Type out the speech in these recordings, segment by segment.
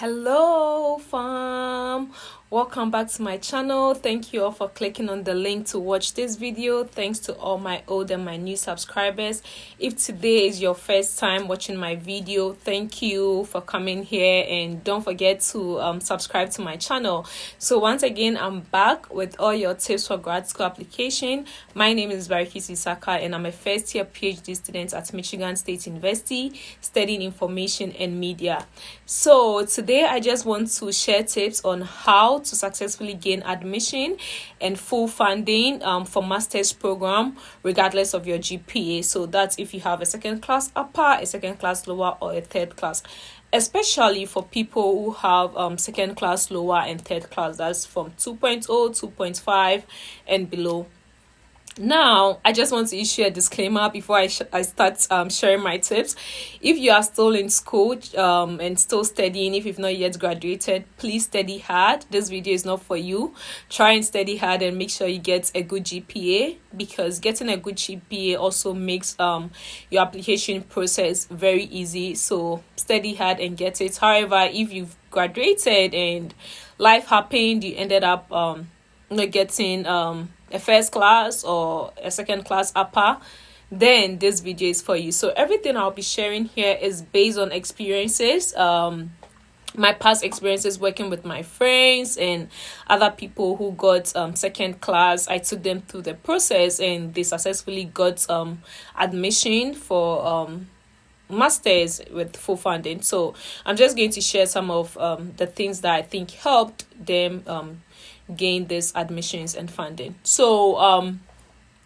Hello fam, welcome back to my channel. Thank you all for clicking on the link to watch this video. Thanks to all my old and my new subscribers. If today is your first time watching my video, thank you for coming here, and don't forget to subscribe to my channel. So once again, I'm back with all your tips for grad school application. My name is Barikisi Saka and I'm a first year PhD student at Michigan State University studying information and media. So today I just want to share tips on how to successfully gain admission and full funding for master's program regardless of your GPA. So that's if you have a second class upper, a second class lower, or a third class, especially for people who have second class lower and third class. That's from 2.0, 2.5 and below. Now, I just want to issue a disclaimer before I start sharing my tips. If you are still in school and still studying, if you've not yet graduated, please study hard. This video is not for you. Try and study hard and make sure you get a good GPA, because getting a good GPA also makes your application process very easy. So study hard and get it. However, if you've graduated and life happened, you ended up not getting a first class or a second class upper, then this video is for you. So everything I'll be sharing here is based on experiences, my past experiences working with my friends and other people who got second class. I took them through the process and they successfully got admission for masters with full funding. So I'm just going to share some of the things that I think helped them gain this admissions and funding. So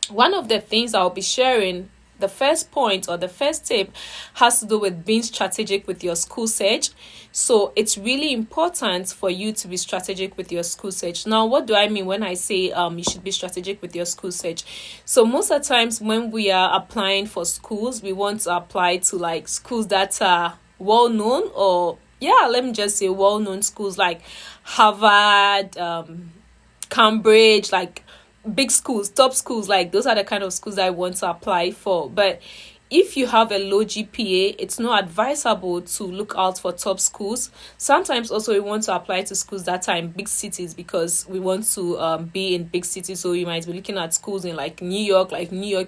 one of the things I'll be sharing, the first point or the first tip, has to do with being strategic with your school search. So it's really important for you to be strategic with your school search. Now, what do I mean when I say you should be strategic with your school search? So most of the times when we are applying for schools, we want to apply to like schools that are well known, or let me just say well-known schools like Harvard, Cambridge, like big schools, top schools. Like those are the kind of schools I want to apply for. But if you have a low GPA, it's not advisable to look out for top schools. Sometimes also we want to apply to schools that are in big cities because we want to be in big cities. So you might be looking at schools in like New York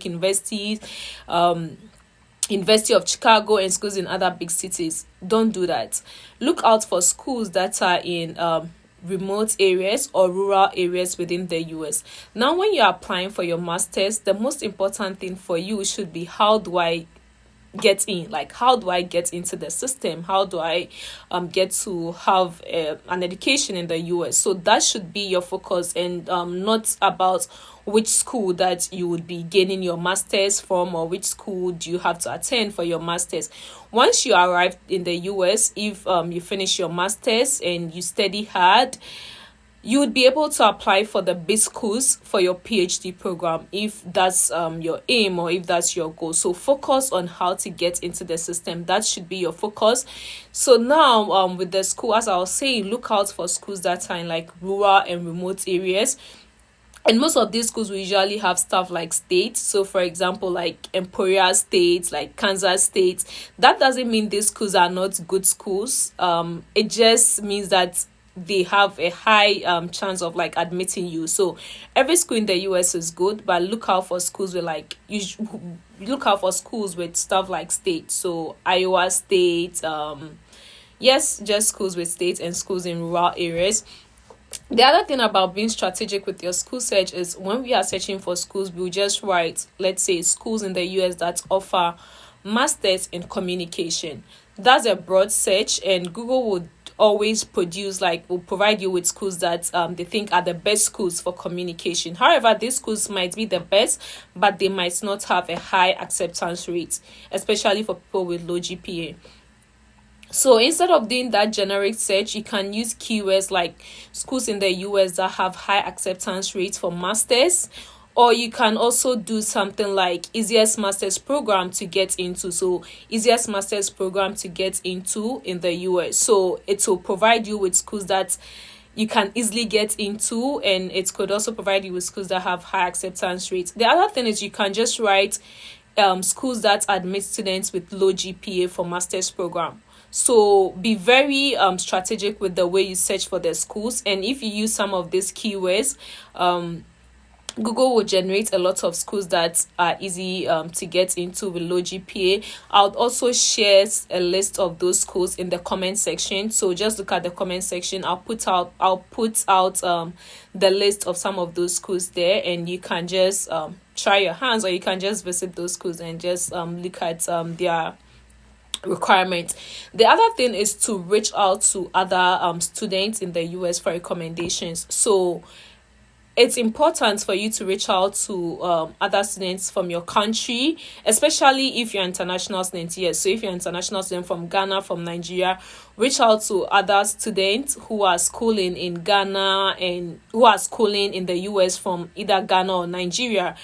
universities, University of Chicago, and schools in other big cities. Don't do that. Look out for schools that are in remote areas or rural areas within the US. Now, when you're applying for your master's, the most important thing for you should be, how do I get in? Like, how do I get into the system? How do I get to have an education in the US? So that should be your focus, and not about which school that you would be gaining your master's from, or which school do you have to attend for your master's. Once you arrive in the US, if you finish your master's and you study hard, you would be able to apply for the big schools for your PhD program if that's your aim, or if that's your goal. So focus on how to get into the system. That should be your focus. So now with the school, as I was saying, look out for schools that are in like rural and remote areas. And most of these schools will usually have stuff like states. So for example, like Emporia State, like Kansas State. That doesn't mean these schools are not good schools. It just means that they have a high chance of like admitting you. So every school in the US is good, but look out for schools with like look out for schools with stuff like state. So Iowa State, just schools with states and schools in rural areas. The other thing about being strategic with your school search is, when we are searching for schools, we'll just write, let's say, schools in the US that offer masters in communication. That's a broad search, and Google would always will provide you with schools that they think are the best schools for communication. However, these schools might be the best, but they might not have a high acceptance rate, especially for people with low GPA. So instead of doing that generic search, you can use keywords like schools in the US that have high acceptance rates for masters, or you can also do something like easiest master's program to get into. So easiest master's program to get into in the US. So it will provide you with schools that you can easily get into, and it could also provide you with schools that have high acceptance rates. The other thing is, you can just write schools that admit students with low GPA for master's program. So be very strategic with the way you search for the schools, and if you use some of these keywords, Google will generate a lot of schools that are easy to get into with low GPA. I'll also share a list of those schools in the comment section. So just look at the comment section. I'll put out the list of some of those schools there, and you can just try your hands, or you can just visit those schools and just look at their requirements. The other thing is to reach out to other students in the US for recommendations. So it's important for you to reach out to other students from your country, especially if you're international students. Yes, so if you're international student from Ghana, from Nigeria, reach out to other students who are schooling in Ghana and who are schooling in the US from either Ghana or Nigeria.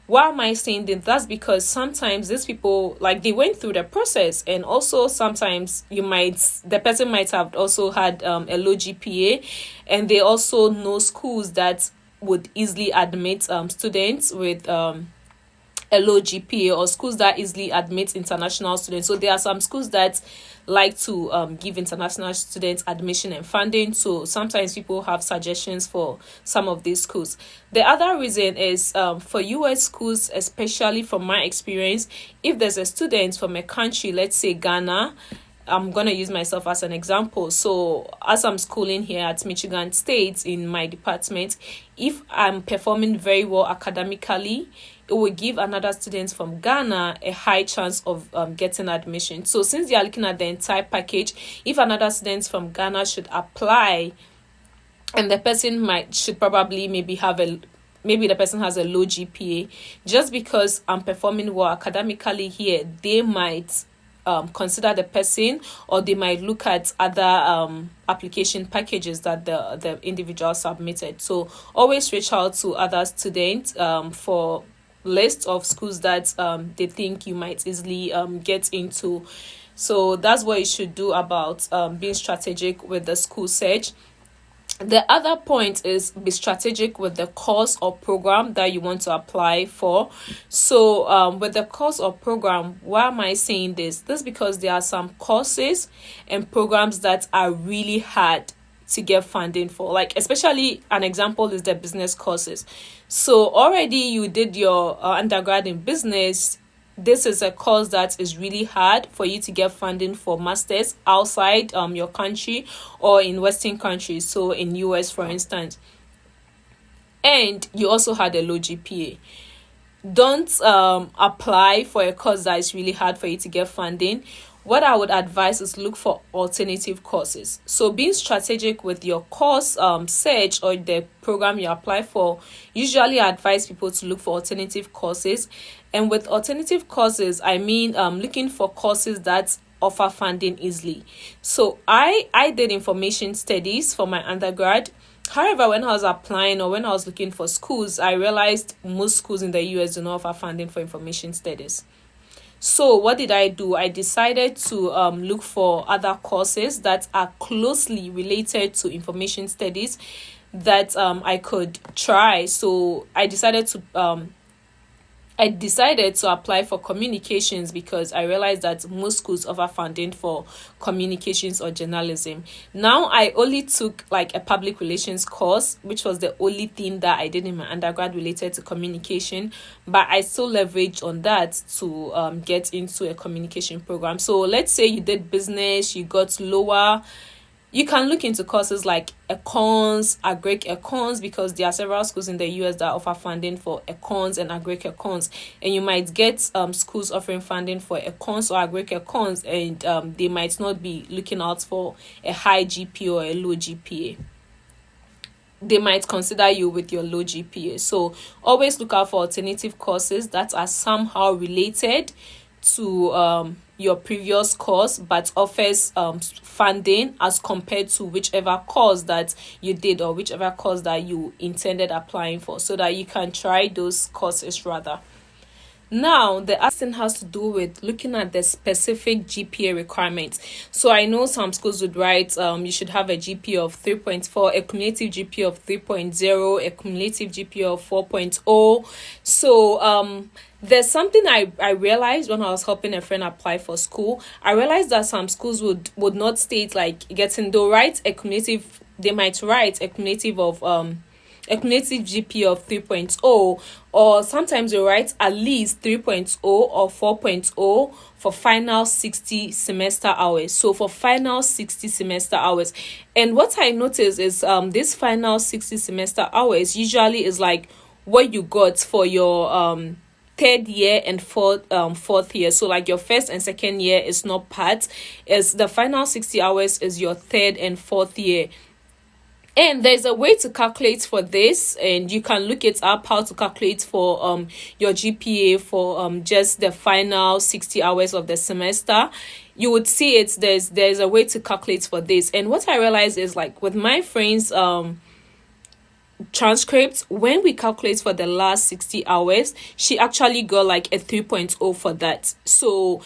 Why am I saying that? That's because sometimes these people, like, they went through the process, and also sometimes the person might have also had a low GPA, and they also know schools that would easily admit students with a low GPA, or schools that easily admit international students. So there are some schools that like to give international students admission and funding. So sometimes people have suggestions for some of these schools. The other reason is for US schools, especially from my experience, if there's a student from a country, let's say Ghana, I'm going to use myself as an example. So as I'm schooling here at Michigan State in my department, if I'm performing very well academically, it will give another student from Ghana a high chance of getting admission. So since they are looking at the entire package, if another student from Ghana should apply, and the person should probably maybe the person has a low GPA, just because I'm performing well academically here, they might consider the person, or they might look at other application packages that the individual submitted. So always reach out to other students for list of schools that they think you might easily get into. So that's what you should do about being strategic with the school search. The other point is be strategic with the course or program that you want to apply for. So with the course or program, why am I saying this? This is because there are some courses and programs that are really hard to get funding for. Like, especially an example is the business courses. So already you did your undergrad in business. This is a course that is really hard for you to get funding for masters outside your country or in Western countries, so in US for instance. And you also had a low GPA. Don't apply for a course that is really hard for you to get funding. What I would advise is look for alternative courses. So being strategic with your course search or the program you apply for, usually I advise people to look for alternative courses. And with alternative courses, I mean looking for courses that offer funding easily. So I did information studies for my undergrad. However, when I was applying or when I was looking for schools, I realized most schools in the US do not offer funding for information studies. So what did I do? I decided to look for other courses that are closely related to information studies that I could try. So I decided to apply for communications, because I realized that most schools offer funding for communications or journalism. Now I only took like a public relations course, which was the only thing that I did in my undergrad related to communication, but I still leveraged on that to get into a communication program. So let's say you did business, you got lower. You can look into courses like econs, agric-econs, because there are several schools in the US that offer funding for econs and agric-econs. And you might get schools offering funding for econs or agric-econs, and they might not be looking out for a high GPA or a low GPA. They might consider you with your low GPA. So always look out for alternative courses that are somehow related to your previous course but offers funding as compared to whichever course that you did or whichever course that you intended applying for, so that you can try those courses rather. Now, the other thing has to do with looking at the specific GPA requirements. So I know some schools would write you should have a GPA of 3.4, a cumulative GPA of 3.0, a cumulative GPA of 4.0. So there's something I realized when I was helping a friend apply for school. I realized that some schools would not state like getting, they'll write a cumulative, they might write a cumulative of a cumulative GPA of 3.0, or sometimes you write at least 3.0 or 4.0 for final 60 semester hours. So for final 60 semester hours. And what I noticed is this final 60 semester hours usually is like what you got for your third year and fourth year. So like your first and second year is not part, is the final 60 hours is your third and fourth year. And there's a way to calculate for this, and you can look it up how to calculate for your GPA for just the final 60 hours of the semester. You would see it, there's a way to calculate for this. And what I realized is like with my friends transcripts, when we calculate for the last 60 hours, she actually got like a 3.0 for that. So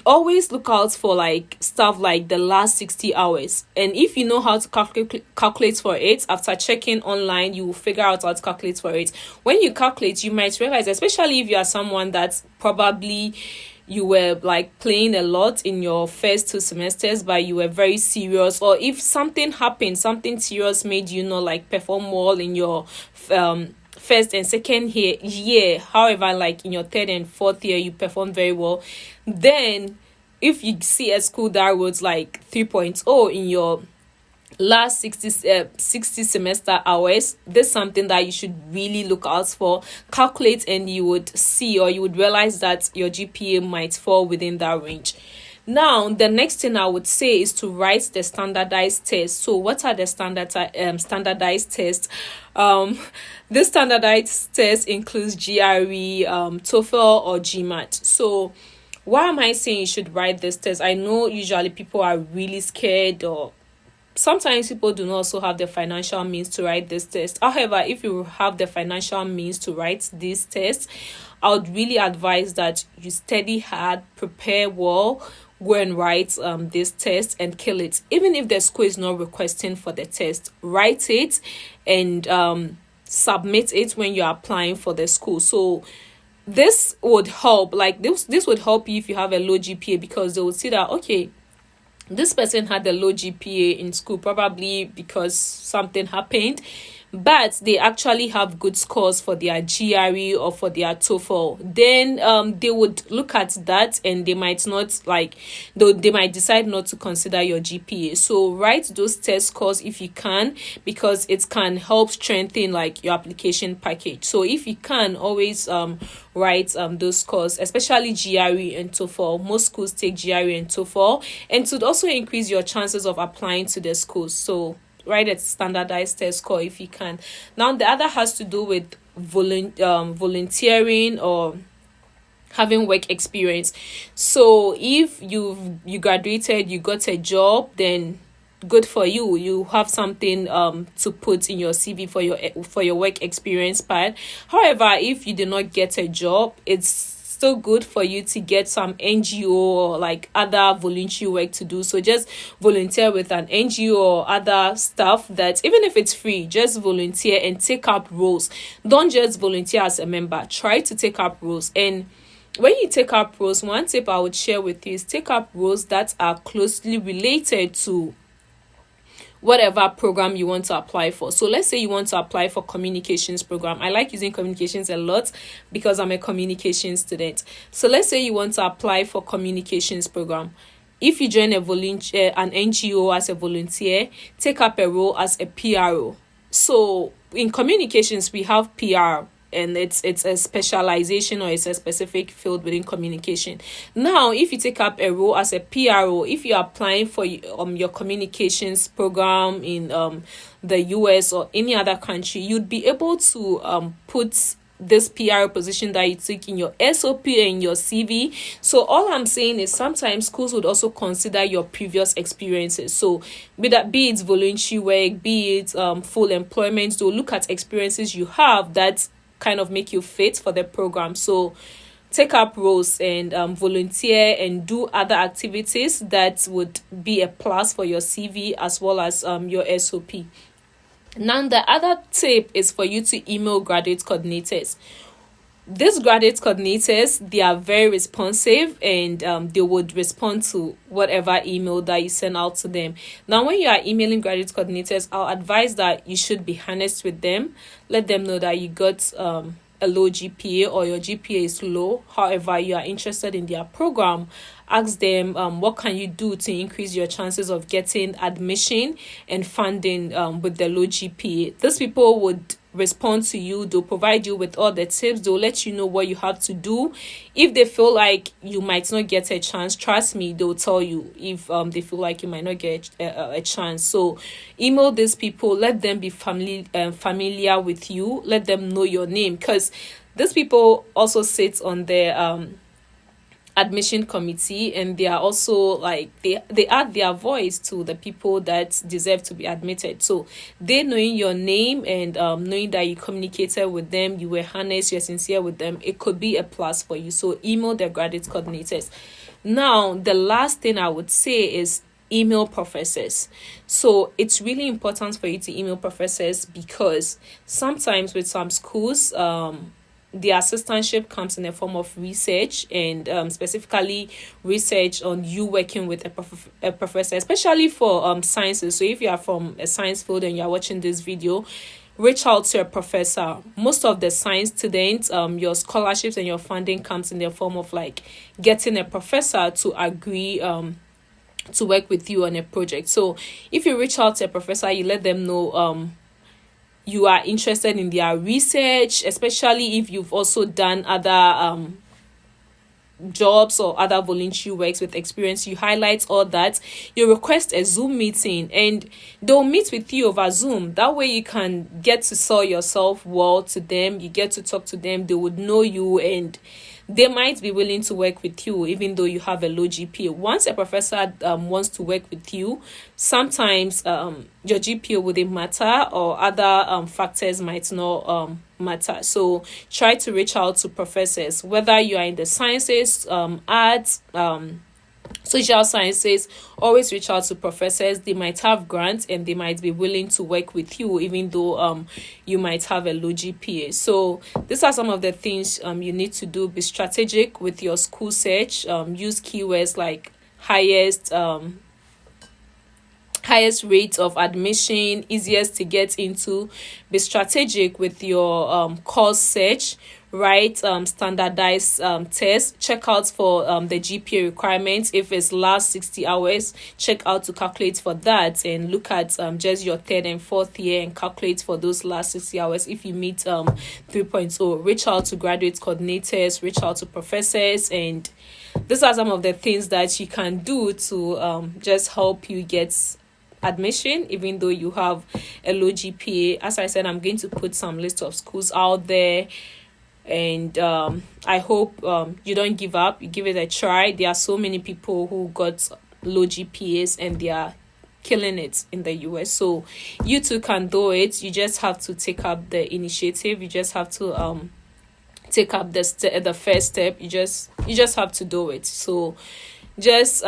always look out for like stuff like the last 60 hours, and if you know how to calculate for it, after checking online you will figure out how to calculate for it. When you calculate, you might realize, especially if you are someone that's probably you were like playing a lot in your first 2 semesters but you were very serious, or if something happened, something serious made you not like perform well in your first and second year, however like in your third and fourth year you perform very well, then if you see a school that wrote like 3.0 in your last 60 semester hours, this is something that you should really look out for, calculate, and you would see, or you would realize that your GPA might fall within that range. Now, the next thing I would say is to write the standardized test. So what are the standardized tests? This standardized test includes GRE, TOEFL, or GMAT. So why am I saying you should write this test? I know usually people are really scared, or sometimes people do not also have the financial means to write this test. However, if you have the financial means to write this test, I would really advise that you study hard, prepare well, go and write this test and kill it. Even if the school is not requesting for the test, write it and submit it when you're applying for the school. So this would help, like this would help you if you have a low GPA, because they will see that, okay, this person had a low GPA in school, probably because something happened, but they actually have good scores for their GRE or for their TOEFL. Then they would look at that and they might not like, they might decide not to consider your GPA. So write those test scores if you can, because it can help strengthen like your application package. So if you can, always write those scores, especially GRE and TOEFL. Most schools take GRE and TOEFL, and to also increase your chances of applying to the schools. So write a standardized test score if you can. Now the other has to do with volunteering or having work experience. So if you graduated, you got a job, then good for you, you have something to put in your CV for your work experience part. However, if you did not get a job, it's still good for you to get some NGO or like other voluntary work to do. So just volunteer with an NGO or other stuff, that even if it's free, just volunteer and take up roles. Don't just volunteer as a member, try to take up roles. And when you take up roles, one tip I would share with you is take up roles that are closely related to whatever program you want to apply for. So let's say you want to apply for communications program. I like using communications a lot because I'm a communications student. So let's say you want to apply for communications program. If you join an NGO as a volunteer, take up a role as a PRO. So in communications, we have PR, and it's a specialization, or it's a specific field within communication. Now, if you take up a role as a PRO, if you're applying for your communications program in the US or any other country, you'd be able to put this PR position that you took in your SOP and your CV. So all I'm saying is sometimes schools would also consider your previous experiences. So be it voluntary work, be it full employment, they'll look at experiences you have that kind of make you fit for the program. So take up roles and volunteer and do other activities that would be a plus for your CV as well as your SOP. Now, the other tip is for you to email graduate coordinators. These graduate coordinators, they are very responsive, and they would respond to whatever email that you send out to them. Now, when you are emailing graduate coordinators, I'll advise that you should be honest with them. Let them know that you got a low GPA or your GPA is low. However, you are interested in their program. Ask them what can you do to increase your chances of getting admission and funding with the low GPA. These people would respond to you. They'll provide you with all the tips. They'll let you know what you have to do. If they feel like you might not get a chance, trust me, they'll tell you if they feel like you might not get a chance. So email these people. Let them be familiar with you. Let them know your name, because these people also sit on their admission committee, and they are also like they add their voice to the people that deserve to be admitted. So they knowing your name and knowing that you communicated with them, you were honest, you're sincere with them, it could be a plus for you. So email the graduate coordinators. Now, the last thing I would say is email professors. So it's really important for you to email professors, because sometimes with some schools the assistantship comes in a form of research, and specifically research on you working with a professor, especially for sciences. So if you are from a science field and you are watching this video, reach out to a professor. Most of the science students, your scholarships and your funding comes in the form of like getting a professor to agree to work with you on a project. So if you reach out to a professor, you let them know you are interested in their research, especially if you've also done other jobs or other voluntary works with experience. You highlight all that. You request a Zoom meeting, and they'll meet with you over Zoom. That way you can get to sell yourself well to them. You get to talk to them. They would know you, and they might be willing to work with you even though you have a low GPA. Once a professor wants to work with you, sometimes your GPA wouldn't matter, or other factors might not matter. So try to reach out to professors, whether you are in the sciences, arts, social sciences. Always reach out to professors. They might have grants and they might be willing to work with you even though you might have a low GPA. So these are some of the things you need to do. Be strategic with your school search. Use keywords like highest rate of admission, easiest to get into. Be strategic with your course search. Write standardized tests. Check out for the GPA requirements. If it's last 60 hours, check out to calculate for that, and look at just your third and fourth year and calculate for those last 60 hours. If you meet 3.0, reach out to graduate coordinators, reach out to professors, and these are some of the things that you can do to just help you get admission even though you have a low GPA. As I said, I'm going to put some list of schools out there, and I hope you don't give up. You give it a try. There are so many people who got low GPAs and they are killing it in the US. So you too can do it. You just have to take up the initiative. You just have to take up the first step. You just have to do it. So just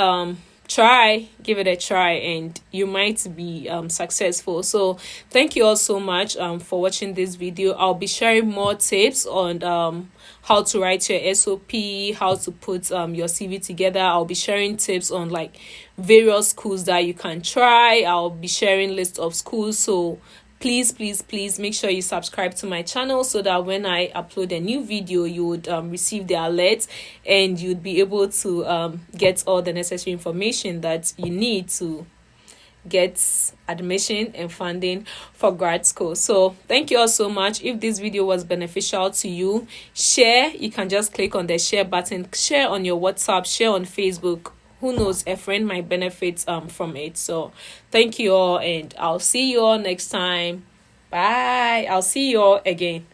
give it a try, and you might be successful. So thank you all so much for watching this video. I'll be sharing more tips on how to write your SOP, how to put your CV together. I'll be sharing tips on like various schools that you can try. I'll be sharing list of schools. So please make sure you subscribe to my channel so that when I upload a new video, you would receive the alert, and you'd be able to get all the necessary information that you need to get admission and funding for grad school. So thank you all so much. If this video was beneficial to you, share. You can just click on the share button, share on your WhatsApp, share on Facebook. Who knows, a friend might benefit from it. So thank you all, and I'll see you all next time. Bye. I'll see you all again.